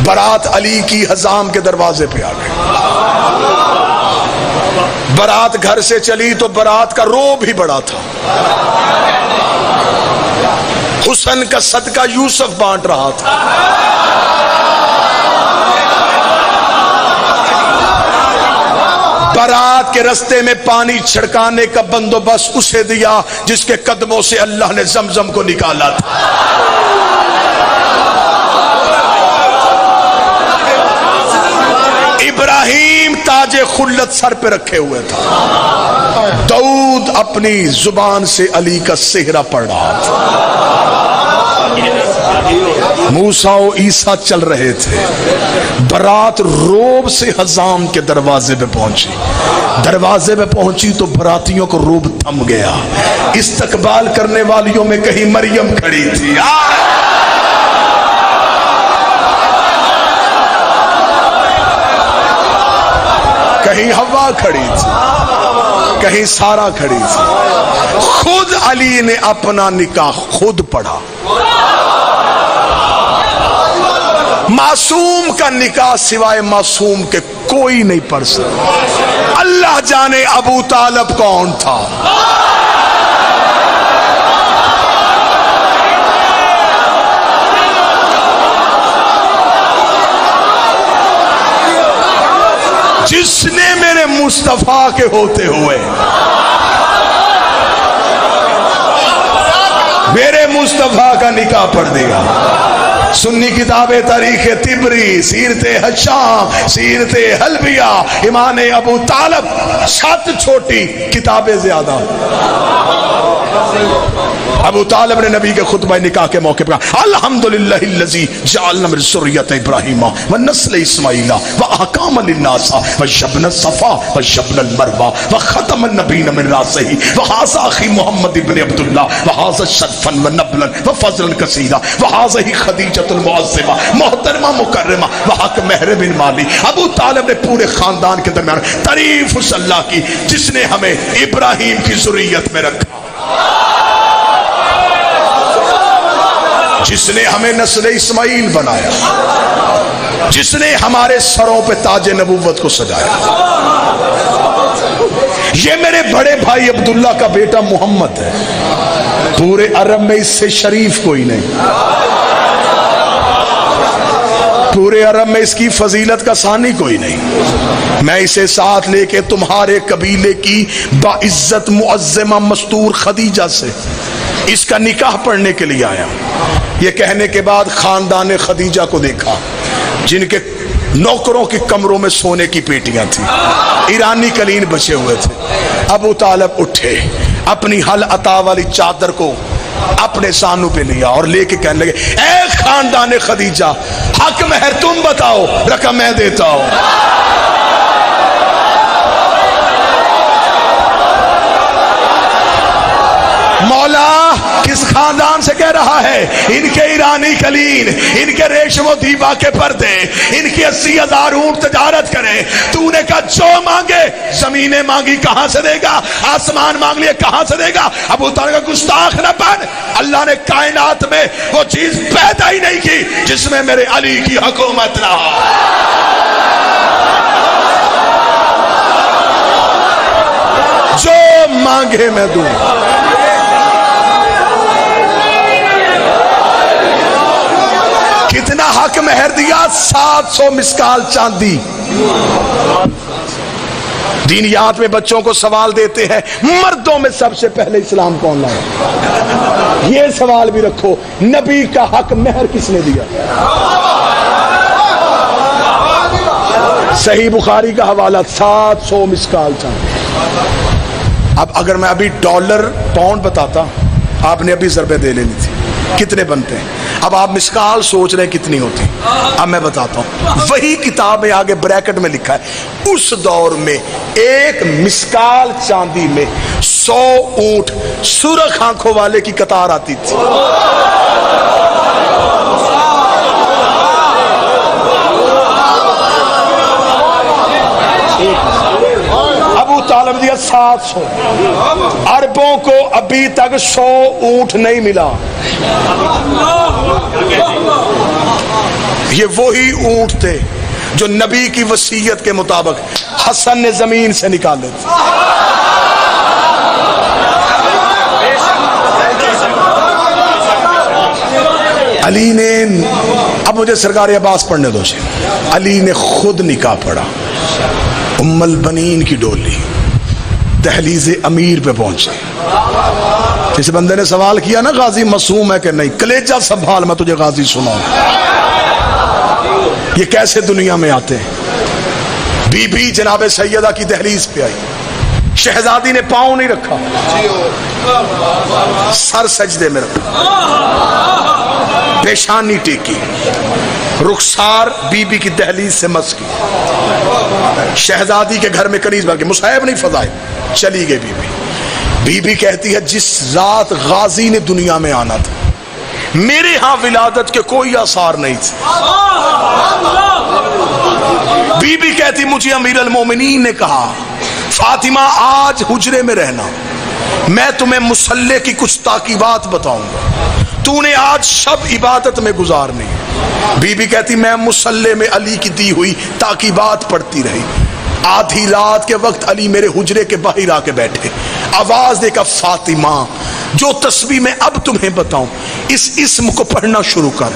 برات علی کی حزام کے دروازے پہ آ گئی. برات گھر سے چلی تو برات کا رو بھی بڑا تھا. حسن کا صدقہ یوسف بانٹ رہا تھا. برات کے رستے میں پانی چھڑکانے کا بندوبست اسے دیا جس کے قدموں سے اللہ نے زمزم کو نکالا تھا. ابراہیم تاج خلت سر پہ رکھے ہوئے تھا. داؤد اپنی زبان سے علی کا صحرا پڑھ رہا تھا. موسیٰ و عیسیٰ چل رہے تھے. برات روب سے حزام کے دروازے پہ پہنچی. دروازے پہ پہنچی تو براتیوں کو روب تھم گیا. استقبال کرنے والیوں میں کہیں مریم کھڑی تھی, کہیں حوا کھڑی تھی, کہیں سارا کھڑی تھی. خود علی نے اپنا نکاح خود پڑھا. معصوم کا نکاح سوائے معصوم کے کوئی نہیں پڑھ سکتا. اللہ جانے ابو طالب کون تھا. جس نے میرے مصطفیٰ کے ہوتے ہوئے میرے مصطفیٰ کا نکاح پڑھ دیا. سنی کتاب تاریخ طبری, سیرت ہشام, سیرت حلبیہ, امام ابو طالب, 7 چھوٹی کتابیں زیادہ. ابو طالب نے نبی کے خطبہ نکاح کے موقع پر الحمدللہ الذی جعلنا من ذریۃ ابراہیم ونسل اسماعیل واحکاما للناس وجبنا الصفا وجبنا المروہ وختم النبیین من راسہ وہذا اخی محمد ابن عبداللہ وہذا شرفا ونبلا وفضلا کثیرا وہذا خدیجۃ المعظمہ محترمہ مکرمہ وحق مہر بن مالی. ابو طالب نے پورے خاندان کے درمیان تعریف اس اللہ کی جس نے ہمیں ابراہیم کی ذریت میں رکھا, جس نے ہمیں نسل اسماعیل بنایا, جس نے ہمارے سروں پہ تاج نبوت کو سجایا. یہ میرے بڑے بھائی عبداللہ کا بیٹا محمد ہے. پورے عرب میں اس سے شریف کوئی نہیں. پورے عرب میں اس کی فضیلت کا ثانی کوئی نہیں. میں اسے ساتھ لے کے تمہارے قبیلے کی باعزت معظمہ مستور خدیجہ سے اس کا نکاح پڑھنے کے لیے آیا. یہ کہنے کے بعد خاندان خدیجہ کو دیکھا جن کے نوکروں کی کمروں میں سونے کی پیٹیاں تھیں, ایرانی قلین بچے ہوئے تھے. ابو طالب اٹھے, اپنی حل عطا والی چادر کو اپنے سانوں پہ لیا اور لے کے کہنے لگے اے خاندان خدیجہ, حق مہر تم بتاؤ, رقم میں دیتا ہوں. مولا کس خاندان سے کہہ رہا ہے؟ ان کے ایرانی قلین, ان کے ریشم و دیبا کے پردے, ان کی 80,000 اونٹ تجارت کرے. تو نے کہا جو مانگے, زمینیں مانگی کہاں سے دے گا, آسمان مانگ لیے کہاں سے دے گا. ابو طالب کا گستاخ نہ بن. اللہ نے کائنات میں وہ چیز پیدا ہی نہیں کی جس میں میرے علی کی حکومت نہ ہو. جو مانگے میں دوں. کتنا حق مہر دیا؟ 700 مسکال چاندی. دینیات میں بچوں کو سوال دیتے ہیں مردوں میں سب سے پہلے اسلام کون لایا؟ یہ سوال بھی رکھو, نبی کا حق مہر کس نے دیا؟ صحیح بخاری کا حوالہ 700 مسکال چاندی. اب اگر میں ابھی ڈالر پاؤنڈ بتاتا, آپ نے ابھی ضربیں دے لینی تھی, کتنے بنتے ہیں؟ اب آپ مسکال سوچ رہے ہیں کتنی ہوتی. اب میں بتاتا ہوں, وہی کتاب میں آگے بریکٹ میں لکھا ہے اس دور میں ایک مسکال چاندی میں 100 اونٹ سرخ آنکھوں والے کی قطار آتی تھی. ابو طالب دیا 700. عربوں کو ابھی تک 100 اونٹ نہیں ملا. یہ وہی اونٹ تھے جو نبی کی وصیت کے مطابق حسن نے زمین سے نکالے تھے. علی نے، اب مجھے سرکار عباس پڑھنے دو. علی نے خود نکاح پڑھا. ام البنین کی ڈولی دہلیز امیر پہ پہنچی. جس بندے نے سوال کیا نا غازی معصوم ہے کہ نہیں، کلیجہ سنبھال، میں تجھے غازی سناؤں. یہ کیسے دنیا میں آتے ہیں. بی بی جناب سیدہ کی دہلیز پہ آئی. شہزادی نے پاؤں نہیں رکھا، سر سجدے میں رکھا، پیشانی ٹیکی، رخسار بی بی کی دہلیز سے مس کی. شہزادی کے گھر میں کنیز بن کے مصحف نہیں فضائل. چلی گئی بی بی. بی بی کہتی ہے جس رات غازی نے دنیا میں آنا تھا میرے ہاں ولادت کے کوئی آثار نہیں تھے. بی بی کہتی مجھے امیر المومنین نے کہا فاطمہ آج حجرے میں رہنا، میں تمہیں مصلی کی کچھ تاکیبات بتاؤں گا، تو نے آج شب عبادت میں گزارنی. بی بی کہتی میں مصلی میں علی کی دی ہوئی تاکیبات پڑھتی رہی. آدھی رات کے وقت علی میرے حجرے کے باہر آ کے بیٹھے. آواز دے کر فاطمہ جو تسبیح میں اب تمہیں بتاؤں اس اسم کو پڑھنا شروع کر.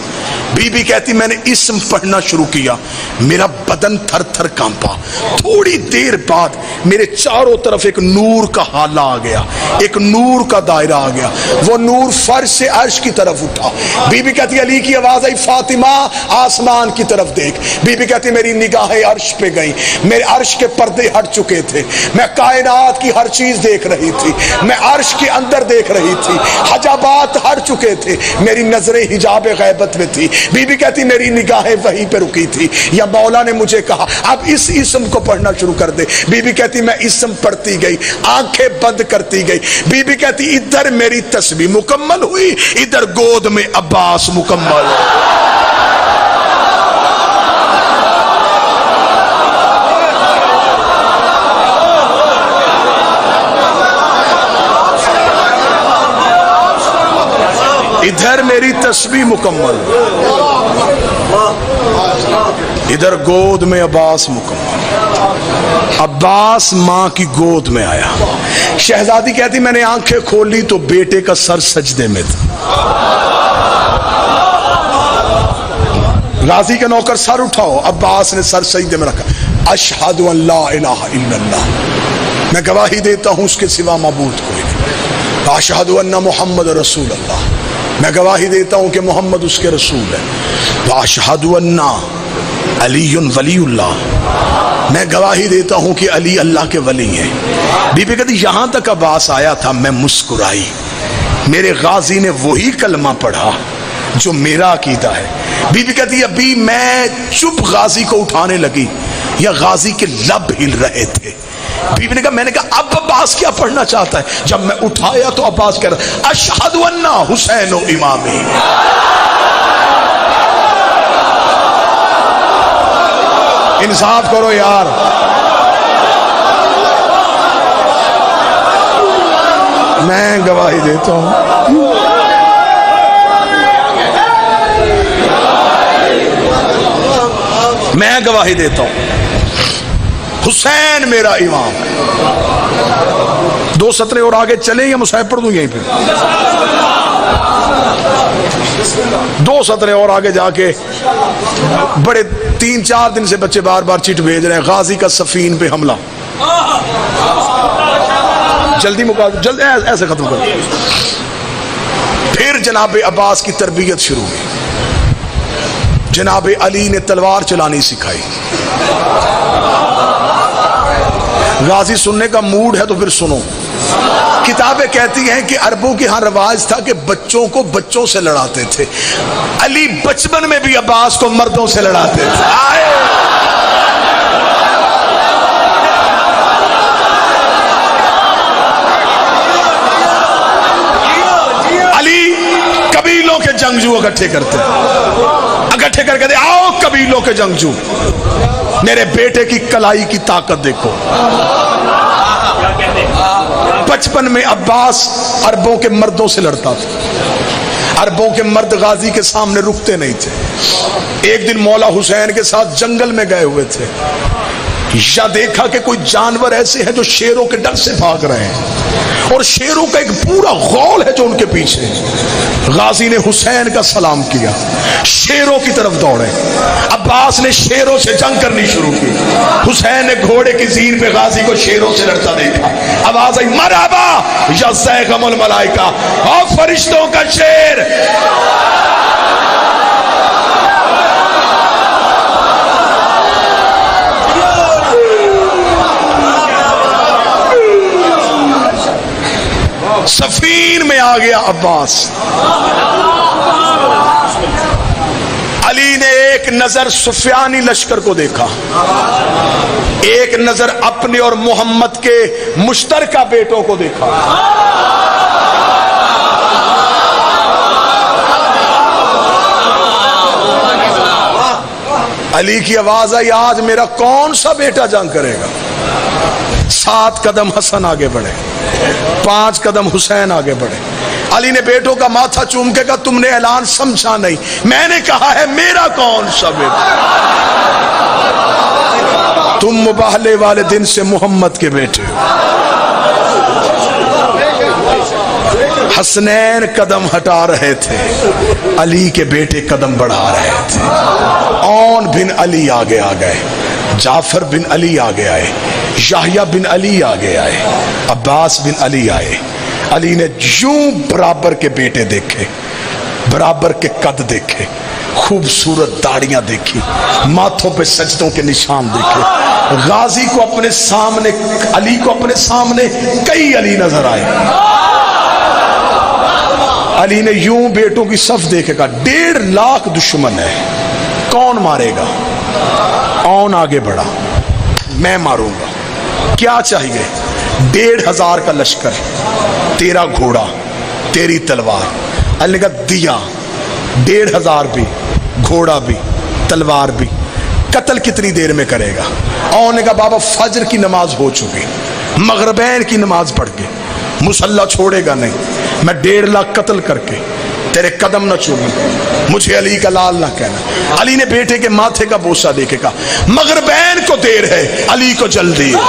بی بی کہتی میں نے اسم پڑھنا شروع کیا، میرا بدن تھر تھر کانپا. تھوڑی دیر بعد میرے چاروں طرف ایک نور کا حالہ آ گیا، ایک نور کا دائرہ آ گیا. وہ نور فرش سے عرش کی طرف اٹھا. بی بی کہتی علی کی آواز آئی فاطمہ آسمان کی طرف دیکھ. بی بی کہتی میری نگاہیں عرش پہ گئیں، میرے عرش کے پردے ہٹ چکے تھے، میں کائنات کی ہر چیز دیکھ رہی تھی، میں عرش کے اندر دیکھ رہی تھی، حجابات ہٹ چکے تھے، میری نظریں حجاب غیبت میں تھی. بی بی کہتی میری نگاہیں وہیں پہ رکی تھی. یا مولا نے مجھے کہا اب اس اسم کو پڑھنا شروع کر دے. بی بی کہتی میں اسم پڑھتی گئی، آنکھیں بند کرتی گئی. بی بی کہتی ادھر میری تسبیح مکمل ہوئی، ادھر گود میں عباس مکمل. ادھر میری تسبیح مکمل، ادھر گود میں عباس مکمل. عباس ماں کی گود میں آیا. شہزادی کہتی میں نے آنکھیں کھولی تو بیٹے کا سر سجدے میں تھا. غازی کے نوکر سر اٹھاؤ. عباس نے سر سجدے میں رکھا. اشہد ان لا الہ الا اللہ، میں گواہی دیتا ہوں اس کے سوا معبود کوئی نہیں. اشہد ان محمد رسول اللہ، میں گواہی دیتا ہوں کہ محمد اس کے رسول ہے. واشہد ان علی ولی اللہ، میں گواہی دیتا ہوں کہ علی اللہ کے ولی ہیں. بی بی کہتی یہاں تک عباس آیا تھا میں مسکرائی. میرے غازی نے وہی کلمہ پڑھا جو میرا عقیدہ ہے. بی بی کہتی ابھی میں چپ غازی کو اٹھانے لگی یا غازی کے لب ہل رہے تھے. بی بی نے کہا میں نے کہا اب عباس کیا پڑھنا چاہتا ہے. جب میں اٹھایا تو عباس کہہ رہا اشہد ان حسین و امامی. انصاف کرو یار. میں گواہی دیتا ہوں میں گواہی دیتا ہوں حسین میرا امام ہے. 2 سطریں اور آگے چلیں یا مصحف پڑھ دوں یہیں پہ؟ 2 سطریں اور آگے جا کے بڑے 3-4 دن سے بچے بار بار چٹ بھیج رہے ہیں غازی کا سفین پہ حملہ. جلدی مقابلہ جلد ایسے ختم کرو. پھر جناب عباس کی تربیت شروع ہوئی. جناب علی نے تلوار چلانی سکھائی. غازی سننے کا موڈ ہے تو پھر سنو. کتابیں کہتی ہیں کہ عربوں کے ہاں رواج تھا کہ بچوں کو بچوں سے لڑاتے تھے. علی بچپن میں بھی عباس کو مردوں سے لڑاتے تھے. علی قبیلوں کے جنگجو اکٹھے کرتے اکٹھے کر کے آؤ قبیلوں کے جنگجو میرے بیٹے کی کلائی کی طاقت دیکھو. بچپن میں عباس عربوں کے مردوں سے لڑتا تھا. عربوں کے مرد غازی کے سامنے رکتے نہیں تھے۔ ایک دن مولا حسین کے ساتھ جنگل میں گئے ہوئے تھے، یا دیکھا کہ کوئی جانور ایسے ہیں جو شیروں کے ڈر سے بھاگ رہے ہیں، اور شیروں کا ایک پورا غول ہے جو ان کے پیچھے۔ غازی نے حسین کا سلام کیا، شیروں کی طرف دوڑے۔ عباس نے شیروں سے جنگ کرنی شروع کی۔ حسین نے گھوڑے کی زین پہ غازی کو شیروں سے لڑتا دیکھا، آواز آئی مرحبا یا زیغم الملائکہ، اور فرشتوں کا شیر۔ سفین میں آ گیا عباس۔ علی نے ایک نظر سفیانی لشکر کو دیکھا، ایک نظر اپنے اور محمد کے مشترکہ بیٹوں کو دیکھا۔ علی کی آواز آئی آج میرا کون سا بیٹا جنگ کرے گا؟ 7 قدم حسن آگے بڑھے، 5 قدم حسین آگے بڑھے۔ علی نے بیٹوں کا ماتھا چوم کے کہا تم نے اعلان سمجھا نہیں، میں نے کہا ہے میرا کون سا بیٹا؟ تم مباہلے والے دن سے محمد کے بیٹے ہو۔ حسنین قدم ہٹا رہے تھے، علی کے بیٹے قدم بڑھا رہے تھے۔ اون بن علی آگے آ گئے، جعفر بن علی آگے آئے، یحییٰ بن علی آگے آئے، عباس بن علی آئے۔ علی نے یوں برابر کے بیٹے دیکھے، برابر کے قد دیکھے، خوبصورت داڑیاں دیکھی، ماتھوں پہ سجدوں کے نشان دیکھے۔ غازی کو اپنے سامنے، علی کو اپنے سامنے کئی علی نظر آئے۔ علی نے یوں بیٹوں کی صف دیکھے کہا 1.5 لاکھ دشمن ہے، کون مارے گا؟ اون آگے بڑھا، میں ماروں گا، کیا چاہیے؟ 1,500 کا لشکر، تیرا گھوڑا، تیری تلوار۔ علی نے کہا دیا، 1,500 بھی، گھوڑا بھی، تلوار بھی۔ قتل کتنی دیر میں کرے گا؟ اون نے کہا بابا فجر کی نماز ہو چکی، مغربین کی نماز پڑھ کے، مسلح چھوڑے گا نہیں، میں 1.5 لاکھ قتل کر کے تیرے قدم نہ چوموں، مجھے علی کا لال نہ کہنا۔ علی نے بیٹے کے ماتھے کا بوسہ دے کے کہا مغربین کو دیر ہے، علی کو جلدی ہے۔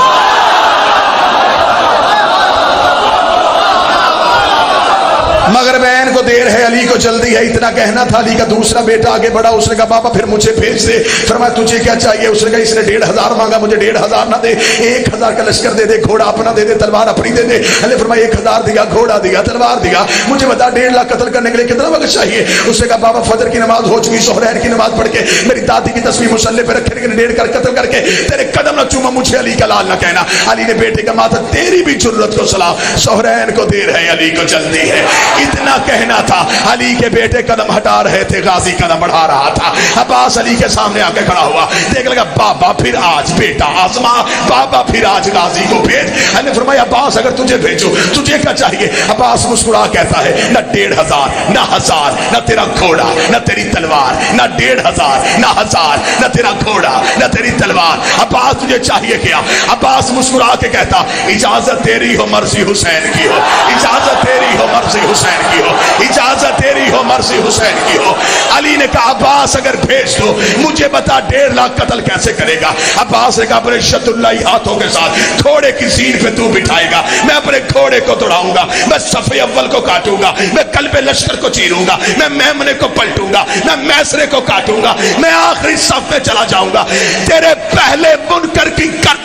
مغربین کو دیر ہے، علی کو جلدی ہے، اتنا کہنا تھا۔ علی کا دوسرا بیٹا آگے بڑھا، اس نے کہا بابا پھر مجھے بھیج دے۔ فرمایا تجھے کیا چاہیے؟ اس نے کہا اس نے 1,500 مانگا، مجھے 1,500 نہ دے، 1,000 کا لشکر دے دے، گھوڑا اپنا دے دے، تلوار اپنی دے دے۔ علی فرمایا 1,000 دیا، گھوڑا دیا، تلوار دیا، مجھے بتا 1.5 لاکھ قتل کرنے کے لیے کتنا وقت چاہیے؟ اس نے کہا بابا فجر کی نماز ہو چکی، سحرین کی نماز پڑھ کے میری دادی کی تصویر مسلح پہ رکھے، لیکن 1.5 کر قتل کر کے تیرے قدم نہ چوما، مجھے علی کا لال نہ کہنا۔ علی نے بیٹے کا ماتھا، تیری بھی جرت کو سلام، سحرین کو دیر ہے، علی کو جلدی ہے، اتنا کہنا تھا۔ علی کے بیٹے قدم ہٹا رہے تھے، غازی قدم بڑھا رہا تھا۔ عباس علی کے سامنے آ کے کھڑا ہوا، دیکھ لگا بابا پھر آج بیٹا آزما، بابا پھر آج غازی کو بھیج۔ علی نے فرمایا عباس اگر تجھے بھیجو تجھے کیا چاہیے؟ عباس مسکرا کہتا ہے نہ 1,500 نہ 1,000 نہ تیرا گھوڑا نہ تیری تلوار، نہ 1,500 نہ 1,000 نہ تیرا گھوڑا نہ تیری تلوار، عباس تجھے چاہیے کیا؟ عباس مسکرا کے کہتا اجازت تیری ہو مرضی حسین کی ہو، اجازت تیری ہو مرضی حسین کی ہو، اجازت تیری ہو مرضی حسین کی ہو۔ علی نے کہا عباس اگر بھیج دو مجھے بتا 1.5 لاکھ قتل کیسے کرے گا؟ عباس نے کہا اپنے شد اللہ ہاتھوں کے ساتھ گھوڑے کی زین پہ تو بٹھائے گا، میں اپنے گھوڑے کو دوڑاؤں گا، میں صف اول کو کاٹوں گا، میں قلب لشکر کو چیروں گا، میں میمنے کو پلٹوں گا، میں میسرے کو کاٹوں گا، میں آخری صف میں چلا جاؤں گا۔ تیرے پہلے منکر کی گردن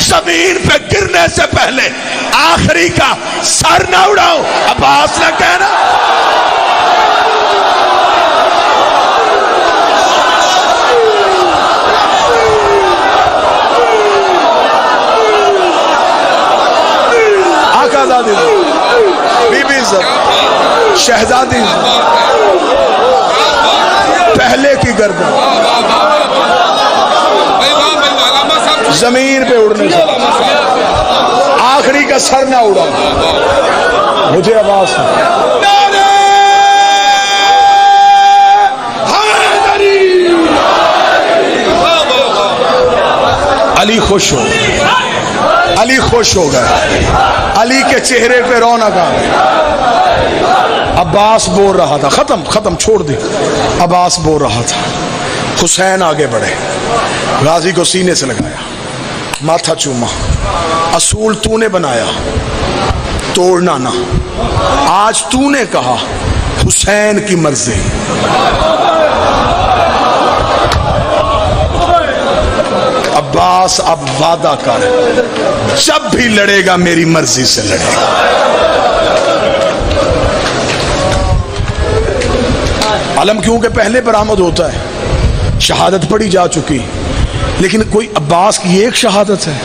زمین پہ گرنے سے پہلے آخری کا سر نہ اڑاؤں۔ عباس نے کہنا آقازادی بی بی عزت شہزادی پہلے کی گردن زمین پہ اڑنے سے آخری کا سر نہ اڑا، مجھے آواز علی خوش ہو، علی خوش ہو گیا، علی کے چہرے پہ رونق آ گئی۔ عباس بول رہا تھا، ختم چھوڑ دے، عباس بول رہا تھا، حسین آگے بڑھے، غازی کو سینے سے لگایا، ماتھا چوما، اصول تو نے بنایا، توڑنا نہ، آج تو نے کہا حسین کی مرضی، عباس اب وعدہ کر، جب بھی لڑے گا میری مرضی سے لڑے گا۔ علم کیونکہ پہلے برآمد ہوتا ہے، شہادت پڑھی جا چکی، لیکن کوئی عباس کی ایک شہادت ہے؟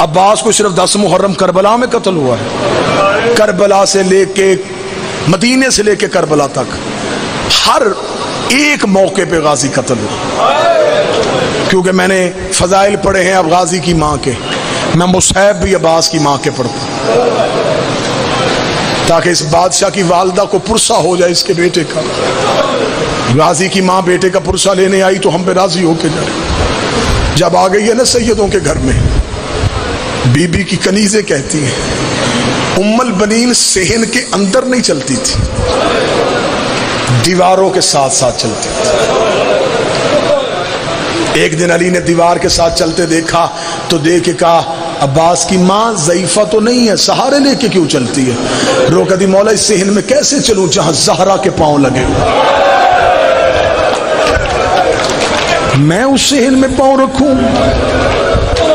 عباس کو صرف 10 محرم کربلا میں قتل ہوا ہے، کربلا سے لے کے مدینے سے لے کے کربلا تک ہر ایک موقع پہ غازی قتل ہوا۔ کیونکہ میں نے فضائل پڑھے ہیں اب غازی کی ماں کے، میں مصحف بھی عباس کی ماں کے پڑھتا ہوں تاکہ اس بادشاہ کی والدہ کو پرسہ ہو جائے اس کے بیٹے کا۔ غازی کی ماں بیٹے کا پرسہ لینے آئی تو ہم پہ راضی ہو کے جائے۔ جب آ گئی ہے نا سیدوں کے گھر میں، بی بی کی کنیزیں کہتی ہیں ام البنین صحن کے اندر نہیں چلتی تھی، دیواروں کے ساتھ ساتھ چلتی تھی۔ ایک دن علی نے دیوار کے ساتھ چلتے دیکھا تو دیکھ کے کہا عباس کی ماں ضعیفہ تو نہیں ہے، سہارے لے کے کیوں چلتی ہے؟ روکا دی مولا اس صحن میں کیسے چلوں جہاں زہرا کے پاؤں لگے ہوئے، میں اس صحن میں پاؤں رکھوں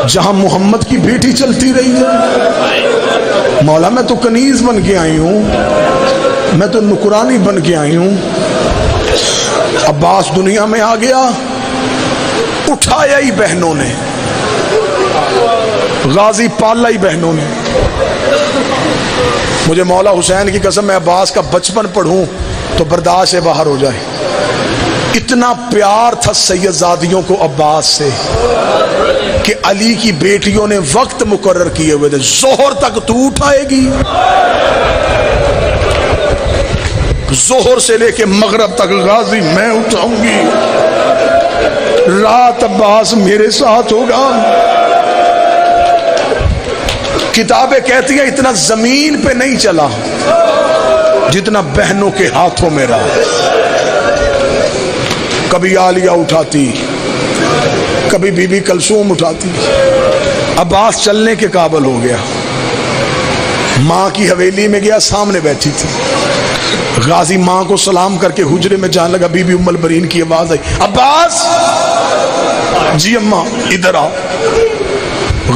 جہاں محمد کی بیٹی چلتی رہی ہے؟ مولا میں تو کنیز بن کے آئی ہوں، میں تو نکرانی بن کے آئی ہوں۔ عباس دنیا میں آ گیا، اٹھایا ہی بہنوں نے، غازی پالا ہی بہنوں نے۔ مجھے مولا حسین کی قسم میں عباس کا بچپن پڑھوں تو برداشت سے باہر ہو جائے، اتنا پیار تھا سیدزادیوں کو عباس سے کہ علی کی بیٹیوں نے وقت مقرر کیے ہوئے تھے، ظہر تک تو اٹھائے گی، ظہر سے لے کے مغرب تک غازی میں اٹھاؤں گی، رات عباس میرے ساتھ ہوگا۔ کتابیں کہتی ہیں اتنا زمین پہ نہیں چلا جتنا بہنوں کے ہاتھوں میں رہا۔ کبھی عالیہ اٹھاتی، کبھی بی بی کلثوم اٹھاتی، عباس چلنے کے قابل ہو گیا۔ ماں کی حویلی میں گیا، سامنے بیٹھی تھی، غازی ماں کو سلام کر کے حجرے میں جان لگا، بی بی ام البرین کی آواز آئی عباس، جی اماں ادھر آؤ۔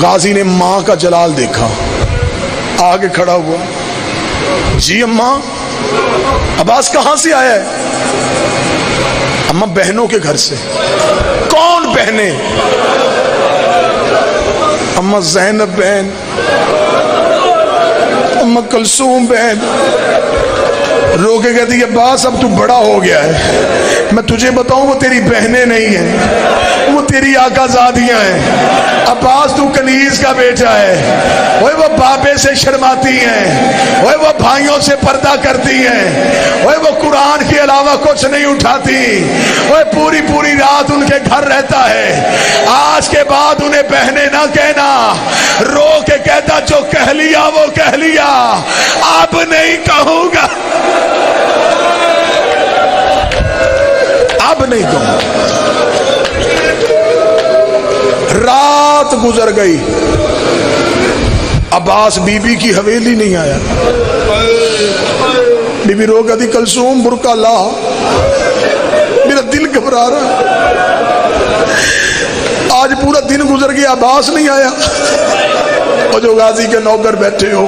غازی نے ماں کا جلال دیکھا، آگے کھڑا ہوا، جی اماں عباس کہاں سے آیا ہے؟ اماں بہنوں کے گھر سے۔ کون بہنیں؟ اماں زینب بہن، اماں کلثوم بہن۔ رو کے کہتی ہے عباس اب تو بڑا ہو گیا ہے، میں تجھے بتاؤں وہ تیری بہنیں نہیں ہیں، وہ تیری آقا زادیاں ہیں۔ عباس تو کنیز کا بیٹا ہے، وہ بابے سے شرماتی ہیں، وہ بھائیوں سے پردہ کرتی ہیں، وہ قرآن کے علاوہ کچھ نہیں اٹھاتی، وہ پوری پوری رات ان کے گھر رہتا ہے۔ آج کے بعد انہیں بہنیں نہ کہنا، رو کے کہتا جو کہہ لیا وہ کہہ لیا، اب نہیں کہوں گا، اب نہیں کہوں۔ رات گزر گئی، عباس بی بی کی حویلی نہیں آیا۔ بی بی رو گئی کلثوم برقع لا، میرا دل گھبرا رہا، آج پورا دن گزر گیا عباس نہیں آیا۔ اور جو غازی کے نوکر بیٹھے ہو،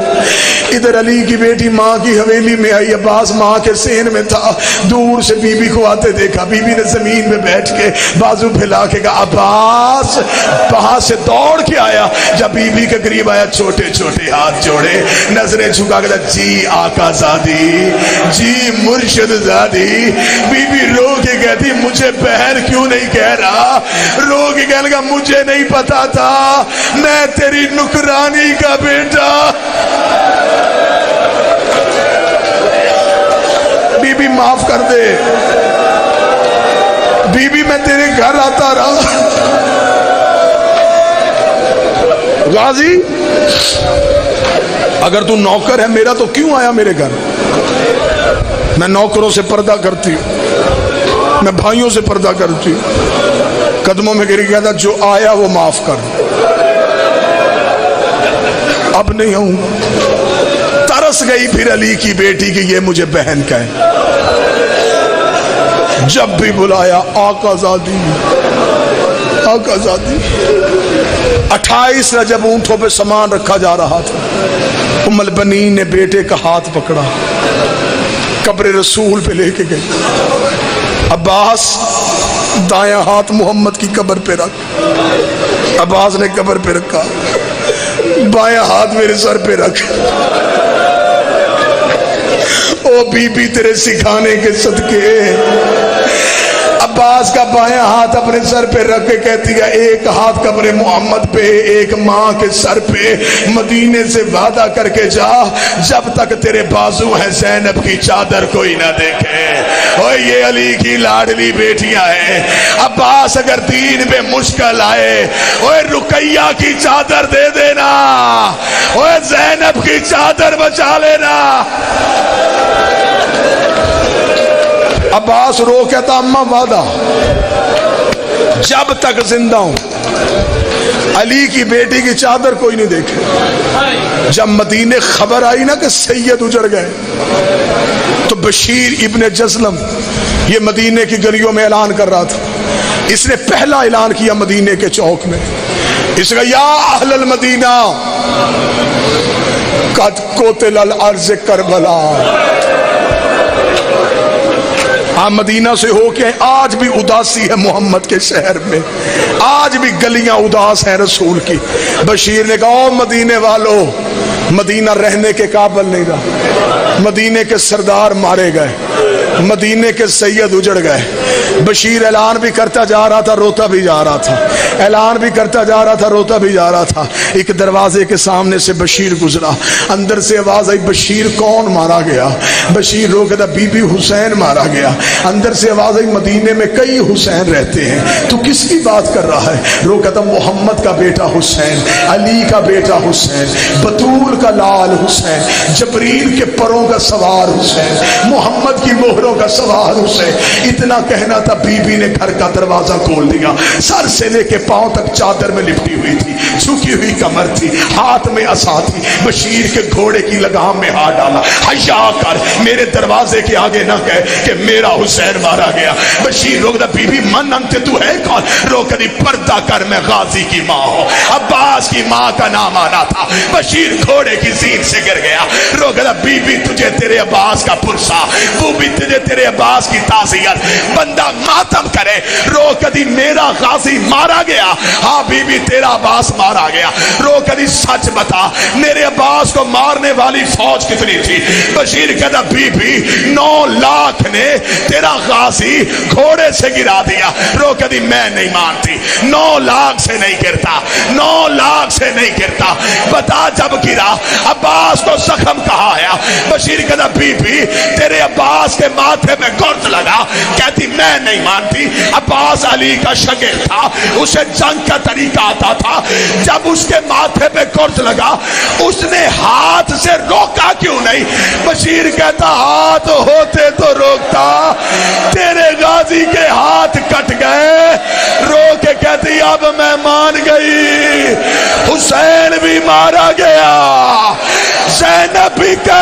ادھر علی کی بیٹی ماں کی حویلی میں آئی، عباس ماں کے صحن میں تھا، دور سے بی بی کو آتے دیکھا، بی بی نے زمین میں بیٹھ کے بازو پھیلا کے کہا عباس، وہاں سے دوڑ کے آیا، جب بی بی کے قریب آیا چھوٹے چھوٹے ہاتھ جوڑے، نظریں جھکا کے کہا جی آقا زادی، جی مرشد زادی۔ بی بی رو کے کہتی مجھے بہن کیوں نہیں کہہ رہا؟ رو کے کہنے لگا مجھے نہیں پتا تھا، میں تیری نکرانی کا بیٹا۔ بی بی معاف کر دے، بی بی میں تیرے گھر آتا رہا، غازی اگر تو نوکر ہے میرا تو کیوں آیا میرے گھر؟ میں نوکروں سے پردہ کرتی ہوں، میں بھائیوں سے پردہ کرتی ہوں، قدموں میں گر گیا تھا، جو آیا وہ معاف کر، اب نہیں آؤں گا۔ ترس گئی پھر علی کی بیٹی کہ یہ مجھے بہن کہے، جب بھی بلایا آقا زادی آقا زادی۔ 28 رجب اونٹوں پہ سامان رکھا جا رہا تھا، ام البنین نے بیٹے کا ہاتھ پکڑا، قبر رسول پہ لے کے گئی۔ عباس دایاں ہاتھ محمد کی قبر پہ رکھ، عباس نے قبر پہ رکھا، بایاں ہاتھ میرے سر پہ رکھ، او بی بی تیرے سکھانے کے صدقے۔ عباس کا بایاں ہاتھ اپنے سر پہ رکھ کے کہتی ہے ایک ہاتھ قبر محمد پہ، ایک ماں کے سر پہ، مدینے سے وعدہ کر کے جا جب تک تیرے بازو ہیں زینب کی چادر کوئی نہ دیکھے۔ اوہ یہ علی کی لاڈلی بیٹیاں ہیں۔ عباس اگر دین پہ مشکل آئے اوہ رقیہ کی چادر دے دینا، اوہ زینب کی چادر بچا لینا۔ عباس رو کہتا اماں وعدہ، جب تک زندہ ہوں علی کی بیٹی کی چادر کوئی نہیں دیکھے۔ جب مدینے خبر آئی نا کہ سید اجڑ گئے تو بشیر ابن جزلم یہ مدینے کی گلیوں میں اعلان کر رہا تھا، اس نے پہلا اعلان کیا مدینے کے چوک میں، اس نے کہا یا اہل المدینہ قد قتل الارض کربلا۔ آپ مدینہ سے ہو کے آج بھی اداسی ہے محمد کے شہر میں، آج بھی گلیاں اداس ہیں رسول کی۔ بشیر نے کہا او مدینے والو، مدینہ رہنے کے قابل نہیں رہا، مدینے کے سردار مارے گئے، مدینے کے سید اجڑ گئے۔ بشیر اعلان بھی کرتا جا رہا تھا، روتا بھی جا رہا تھا، اعلان بھی کرتا جا رہا تھا، روتا بھی جا رہا تھا۔ ایک دروازے کے سامنے سے بشیر گزرا، اندر سے آواز آئی بشیر کون مارا گیا؟ بشیر رو کہتا بی بی حسین مارا گیا۔ اندر سے آواز آئی مدینے میں کئی حسین رہتے ہیں، تو کس کی بات کر رہا ہے؟ رو کہتا محمد کا بیٹا حسین، علی کا بیٹا حسین، بطول کا لال حسین، جبریل کے پروں کا سوار حسین، محمد کی مہروں کا سوار حسین۔ اتنا کہنا تھا، بی بی نے گھر کا دروازہ کھول دیا، سر سے لے کے پاؤں تک چادر میں لپٹی ہوئی تھی، جھکی ہوئی کمر تھی، ہاتھ میں عصا تھی، بشیر کے گھوڑے کی لگام میں ہاتھ ڈالا، حیا کر میرے دروازے کے آگے نہ کہے کہ میرا حسین مارا گیا۔ بشیر رو کہتا بی بی من انت، تو ہے کون؟ رو کہتی پردہ کر میں غازی کی ماں ہوں، عباس کی ماں کا نام آنا تھا۔ بشیر گھوڑے کی زین سے گر گیا، رو کہتا بی بی تجھے تیرے عباس کا پرسا، وہ بھی تجھے تیرے عباس کی تعزیت، بندہ ماتم کرے۔ رو کہتی میرا غازی مارا گیا، ہاں بی بی تیرا عباس مارا گیا۔ رو کہتی سچ بتا میرے عباس کو مارنے والی فوج کتنی تھی؟ بشیر کہتا بی بی 9 لاکھ نے تیرا غازی گھوڑے سے گرا دیا۔ رو کہتی میں نہیں مانتی، 9 لاکھ سے نہیں گرتا، 9 لاکھ سے نہیں گرتا، بتا جب گرا عباس کو زخم کہاں آیا؟ بشیر کہتا بی بی تیرے عباس کے ماتھے میں گرد لگا۔ کہتی میں نہیں مانتی، عباس علی کا شاگرد تھا، اسے جنگ کا طریقہ آتا تھا، جب اس کے ماتھے پہ گرد لگا اس نے ہاتھ سے روکا کیوں نہیں؟ بشیر کہتا ہاتھ ہوتے تو روکتا، تیرے غازی کے ہاتھ کٹ گئے۔ رو کے کہتی اب میں مان گئی، حسین بھی مارا گیا، زینب بھی کہ